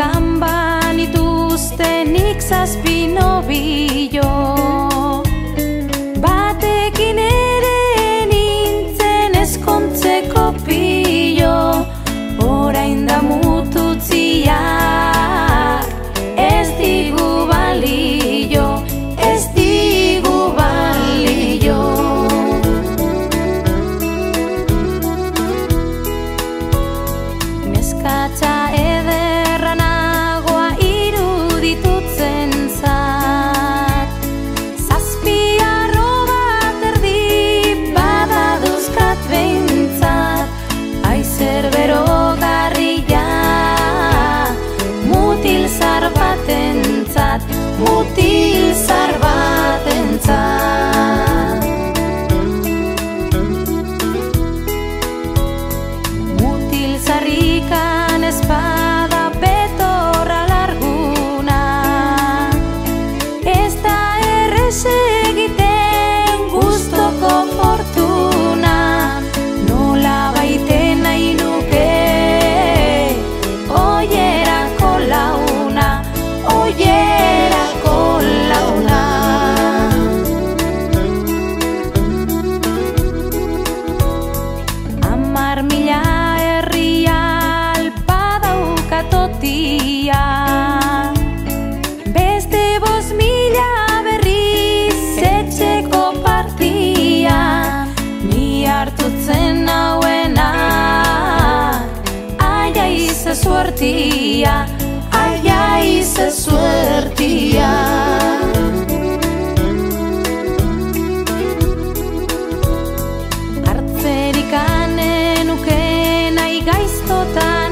kanban ituztenik 7 nobilo. Batekin ere nintzen ezkontzeko pilo, orain da mututziak ez digu balio, ez digu balio. Neskatza ederra nagoa iruditutzen zat, 7 arroba erdi badaduzkat behintzat, aizer berogarria mutil zar batentzat, mutil zar batentzat. Mutil zarrikan espada betorra larguna, ez da errez egiten gustoko fortuna, nola baiten nahi nuke oierako launa, oierako launa. 10.000 herrial badaukat totia, beste 5.000 berriz etxeko partia, ni hartutzen hauena, aia ize suertia, aia ize suertia. Hartzerik anenuke nahi gaiztotan